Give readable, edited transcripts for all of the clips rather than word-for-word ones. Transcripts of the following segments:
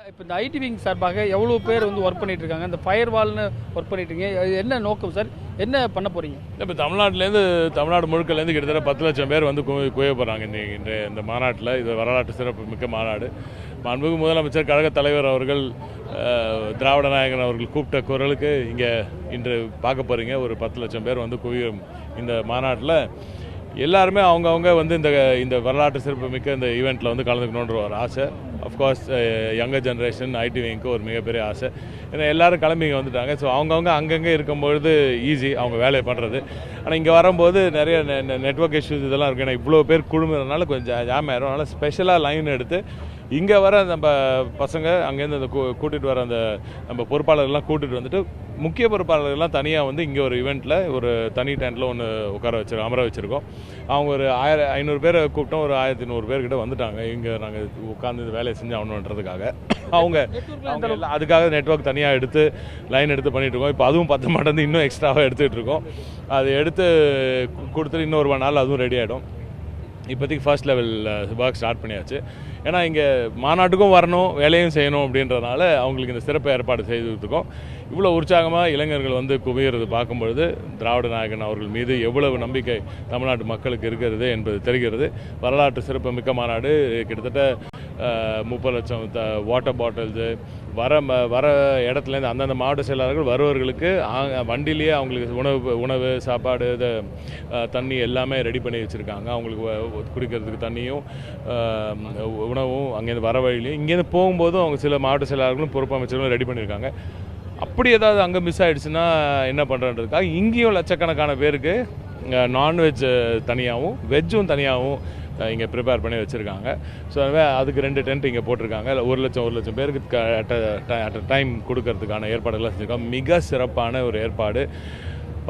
இப்போ இந்த IT wing சார்பாக எவ்வளோ பேர் வந்து ஒர்க் பண்ணிட்டு இருக்காங்க, இந்த ஃபயர் வால்னு ஒர்க் பண்ணிட்டு இருக்கீங்க, அது என்ன நோக்கம் சார், என்ன பண்ண போறீங்க? இப்போ தமிழ்நாடு முழுக்கலேருந்து கிட்டத்தட்ட 10 லட்சம் பேர் வந்து குவிய போகிறாங்க இந்த மாநாட்டில். இது வரலாற்று சிறப்பு மிக்க மாநாடு. மாண்புமிகு முதலமைச்சர் கழக தலைவர் அவர்கள் திராவிட நாயகன் அவர்கள் கூப்பிட்ட குரலுக்கு இங்கே இன்று பார்க்க போகிறீங்க. ஒரு 10 லட்சம் பேர் வந்து குவியும் இந்த மாநாட்டில். எல்லாருமே அவங்கவுங்க வந்து இந்த வரலாற்று சிறப்பு மிக்க இந்த ஈவெண்ட்டில் வந்து கலந்துக்கணுன்ற ஒரு ஆசை. அஃப்கோர்ஸ் யங்கர் ஜென்ரேஷன் ஐடி விங்க்கு ஒரு மிகப்பெரிய ஆசை. ஏன்னா எல்லோரும் கிளம்பி இங்கே வந்துட்டாங்க. ஸோ அவங்கவுங்க அங்கங்கே இருக்கும்பொழுது ஈஸி அவங்க வேலையை பண்ணுறது. ஆனால் இங்கே வரும்போது நிறைய நெட்வொர்க் இஷ்யூஸ் இதெல்லாம் இருக்குது. ஏன்னா இவ்வளோ பேர் குழுமுறதுனால கொஞ்சம் ஜாம் ஆயிரும். அதனால் ஸ்பெஷலாக லைன் எடுத்து இங்கே வர நம்ம பசங்க அங்கேருந்து அந்த கூட்டிகிட்டு வர அந்த நம்ம பொறுப்பாளர்கள்லாம் கூட்டிகிட்டு வந்துட்டு முக்கிய பொறுப்பாளர்கள்லாம் தனியாக வந்து இங்கே ஒரு ஈவெண்ட்டில் ஒரு தனி டென்ட்டில் ஒன்று அமர வச்சுருக்கோம். அவங்க ஒரு 1500 பேரை கூப்பிட்டோம். ஒரு 1100 பேர்கிட்ட வந்துட்டாங்க. இங்கே நாங்கள் உட்காந்து இந்த வேலையை செஞ்சு ஆகணுன்றதுக்காக அவங்க அதுக்காக நெட்வொர்க் தனியாக எடுத்து லைன் எடுத்து பண்ணிகிட்டு இருக்கோம். இப்போ அதுவும் 10 மாட்டேருந்து இன்னும் எக்ஸ்ட்ராவாக எடுத்துகிட்டு இருக்கோம். அது எடுத்து கொடுத்துட்டு இன்னும் ஒரு நாள் அதுவும் ரெடி ஆகிடும். இப்போதைக்கு ஃபர்ஸ்ட் லெவல் ஒர்க் ஸ்டார்ட் பண்ணியாச்சு. ஏன்னா இங்கே மாநாட்டுக்கும் வரணும், வேலையும் செய்யணும் அப்படின்றதுனால அவங்களுக்கு இந்த சிறப்பு ஏற்பாடு செய்துருக்கோம். இவ்வளோ உற்சாகமாக இளைஞர்கள் வந்து குவிகிறது பார்க்கும்பொழுது திராவிட நாயகன் அவர்கள் மீது எவ்வளவு நம்பிக்கை தமிழ்நாட்டு மக்களுக்கு இருக்கிறது என்பது தெரிகிறது. வரலாற்று சிறப்பு மிக்க மாநாடு. கிட்டத்தட்ட 30 லட்சம் வாட்டர் பாட்டில்ஸு வர இடத்துலேருந்து அந்தந்த மாவட்ட செயலாளர்கள் வருவர்களுக்கு வண்டிலேயே அவங்களுக்கு உணவு சாப்பாடு தண்ணி எல்லாமே ரெடி பண்ணி வச்சுருக்காங்க. அவங்களுக்கு குடிக்கிறதுக்கு தண்ணியும் உணவும் அங்கேருந்து வர வழியிலையும் இங்கேருந்து போகும்போதும் அவங்க சில மாவட்ட செயலாளர்களும் பொறுப்பு அமைச்சர்களும் ரெடி பண்ணியிருக்காங்க. அப்படி ஏதாவது அங்கே மிஸ் ஆகிடுச்சுன்னா என்ன பண்ணுறதுக்காக இங்கேயும் லட்சக்கணக்கான பேருக்கு நான்வெஜ் தனியாகவும் வெஜ்ஜும் தனியாகவும் இங்கே ப்ரிப்பேர் பண்ணி வச்சுருக்காங்க. ஸோ அதுக்கு 2 டென்ட் இங்கே போட்டிருக்காங்க. 1 லட்சம் பேருக்கு அட் டைம் கொடுக்கறதுக்கான ஏற்பாடுகள்லாம் செஞ்சுருக்காங்க. மிக சிறப்பான ஒரு ஏற்பாடு.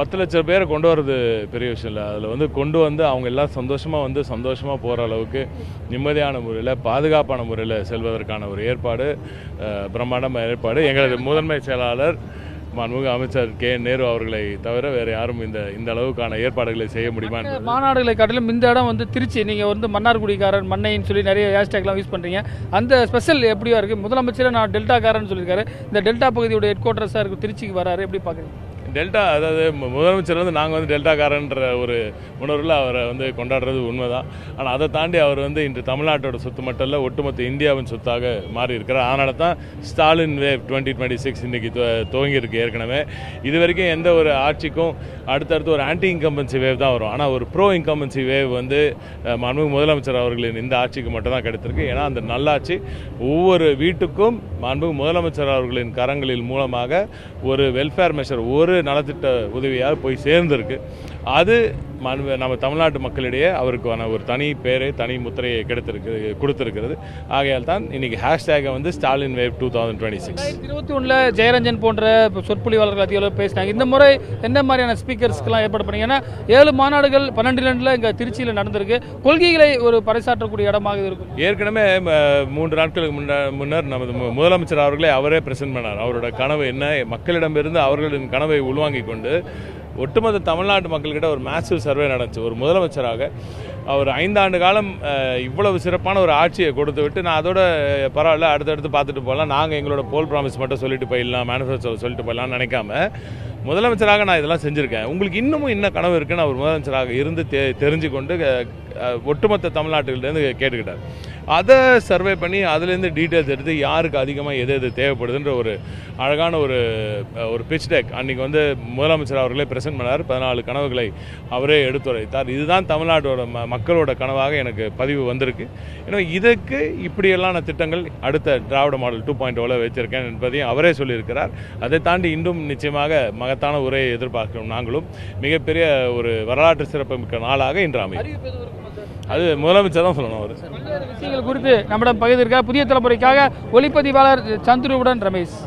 10 லட்சம் பேரை கொண்டு வர்றது பெரிய விஷயம் இல்லை. அதில் வந்து கொண்டு வந்து அவங்க எல்லாம் சந்தோஷமாக போகிற அளவுக்கு நிம்மதியான முறையில் பாதுகாப்பான முறையில் செல்வதற்கான ஒரு ஏற்பாடு, பிரம்மாண்டமான ஏற்பாடு. எங்களது முதன்மை செயலாளர் மாண்புமிகு அமைச்சர் கே நேரு அவர்களை தவிர வேறு யாரும் இந்த அளவுக்கான ஏற்பாடுகளை செய்ய முடியுமா? மாநாடுகளை காட்டிலும் இந்த இடம் வந்து திருச்சி, நீங்கள் வந்து மன்னார்குடிக்காரன் மண்ணைன்னு சொல்லி நிறைய ஹேஷ்டேக்லாம் யூஸ் பண்ணுறீங்க. அந்த ஸ்பெஷல் எப்படியா இருக்குது? முதலமைச்சர் நான் டெல்டாக்காரன்னு சொல்லியிருக்காரு. இந்த டெல்டா பகுதியோட ஹெட் குவார்ட்டர்ஸாக இருக்குது திருச்சிக்கு வராரு, எப்படி பார்க்குறீங்க? டெல்டா, அதாவது முதலமைச்சர் வந்து நாங்கள் வந்து டெல்டாக்காரன்ற ஒரு உணர்வில் அவரை வந்து கொண்டாடுறது உண்மைதான். ஆனால் அதை தாண்டி அவர் வந்து இன்று தமிழ்நாட்டோட சொத்து மட்டும் இல்லை, ஒட்டுமொத்த இந்தியாவின் சொத்தாக மாறி இருக்கிறார். அதனால தான் ஸ்டாலின் வேவ் 2026 இன்றைக்கி துவங்கியிருக்கு. ஏற்கனவே இது வரைக்கும் எந்த ஒரு ஆட்சிக்கும் அடுத்தடுத்து ஒரு ஆன்டி இன்கம்பன்சி வேவ் தான் வரும். ஆனால் ஒரு ப்ரோ இன்கம்பன்சி வேவ் வந்து மாண்புமிகு முதலமைச்சர் அவர்களின் இந்த ஆட்சிக்கு மட்டும் தான் கிடைத்திருக்கு. ஏன்னா அந்த நல்லாட்சி ஒவ்வொரு வீட்டுக்கும் மாண்புமிகு முதலமைச்சர் அவர்களின் கரங்களின் மூலமாக ஒரு வெல்ஃபேர் மெஷர், ஒரு நலத்திட்ட உதவியாக போய் சேர்ந்திருக்கு. அது நம்ம தமிழ்நாட்டு மக்களிடையே அவருக்கான ஒரு தனி பேரை, தனி முத்திரையை கொடுத்திருக்கிறது. ஆகையால் தான் இன்னைக்கு ஹேஷ்டேகை வந்து ஸ்டாலின் வேவ் 2026. 2021 ஜெயரஞ்சன் போன்ற சொற்பொழிவாளர்கள் அதிக பேசினாங்க. இந்த முறை என்ன மாதிரியான ஸ்பீக்கர்ஸ்க்கெல்லாம் ஏற்பாடு பண்ணீங்க? ஏன்னா 7 மாநாடுகள் 12 இங்கே திருச்சியில் நடந்திருக்கு. கொள்கைகளை ஒரு பறைசாற்றக்கூடிய இடமாக இருக்கும். ஏற்கனவே 3 நாட்களுக்கு முன்னர் நமது முதலமைச்சர் அவர்களே அவரே பிரசன்ட் பண்ணார். அவரோட கனவு என்ன, மக்களிடமிருந்து அவர்களின் கனவை உள்வாங்கிக் கொண்டு ஒட்டுமொத்த தமிழ்நாட்டு மக்கள்கிட்ட ஒரு மேசிவ் சர்வே நடந்துச்சு. ஒரு முதலமைச்சராக அவர் 5 ஆண்டு காலம் இவ்வளவு சிறப்பான ஒரு ஆட்சியை கொடுத்து விட்டு நான் அதோட பரவாயில்ல அடுத்தடுத்து பார்த்துட்டு போகலாம், நாங்கள் எங்களோட போல் ப்ராமிஸ் மட்டும் சொல்லிட்டு போயிடலாம், மேனிஃபெஸ்டோ சொல்லிட்டு போயிடலாம்னு நினைக்காம முதலமைச்சராக நான் இதெல்லாம் செஞ்சுருக்கேன், உங்களுக்கு இன்னமும் என்ன கனவு இருக்குன்னு அவர் முதலமைச்சராக இருந்து தெரிஞ்சு கொண்டு ஒட்டுமொத்த தமிழ்நாட்டிலேருந்து கேட்டுக்கிட்டார். அதை சர்வே பண்ணி அதுலேருந்து டீட்டெயில்ஸ் எடுத்து யாருக்கு அதிகமாக எது தேவைப்படுதுன்ற ஒரு அழகான ஒரு பிச் டெக் அன்றைக்கி வந்து முதலமைச்சர் அவர்களே பிரசன்ட் பண்ணார். 14 கனவுகளை அவரே எடுத்துரைத்தார். இதுதான் தமிழ்நாட்டோட மக்களோட கனவாக எனக்கு பதிவு வந்திருக்கு. ஏன்னா இதுக்கு இப்படியெல்லான திட்டங்கள் அடுத்த திராவிட மாடல் 2.0 வைத்திருக்கேன் என்பதையும் அவரே சொல்லியிருக்கிறார். அதை தாண்டி இன்னும் நிச்சயமாக மகத்தான உரையை எதிர்பார்க்கிறோம். நாங்களும் மிகப்பெரிய ஒரு வரலாற்று சிறப்பு மிக்க நாளாக இன்று அமையும். அது முதலமைச்சர் தான் சொல்லணும். அவர் விஷயங்கள் குறித்து நம்மிடம் பகிர்ந்திருக்கார். புதிய தலைமுறைக்காக ஒளிப்பதிவாளர் சந்துருவுடன் ரமேஷ்.